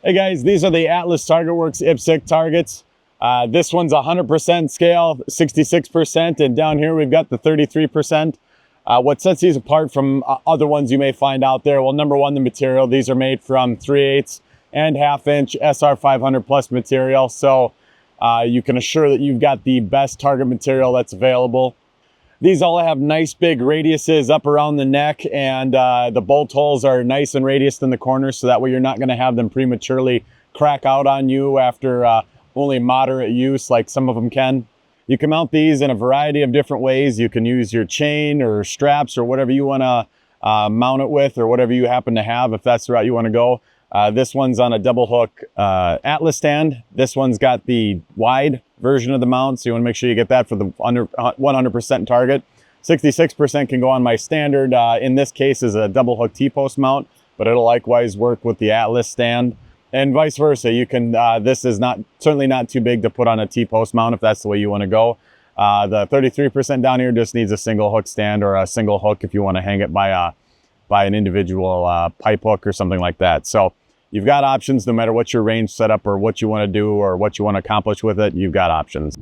Hey guys, these are the Atlas TargetWorks IPSC targets. This one's 100% scale, 66%, and down here we've got the 33%. What sets these apart from other ones you may find out there? Well, number one, the material. These are made from 3/8 and 1/2 inch SR 500 plus material, so you can assure that you've got the best target material that's available. These all have nice big radiuses up around the neck, and the bolt holes are nice and radiused in the corners, so that way you're not going to have them prematurely crack out on you after only moderate use like some of them can. You can mount these in a variety of different ways. You can use your chain or straps or whatever you want to mount it with, or whatever you happen to have if that's the route you want to go. This one's on a double hook Atlas stand. This one's got the wide version of the mount, so you want to make sure you get that for the under 100% target. 66% can go on my standard, in this case is a double hook T-post mount, but it'll likewise work with the Atlas stand, and vice versa. You can, this is certainly not too big to put on a T-post mount if that's the way you want to go. The 33% down here just needs a single hook stand, or a single hook if you want to hang it by an individual pipe hook or something like that. So you've got options no matter what your range setup or what you want to do or what you want to accomplish with it. You've got options.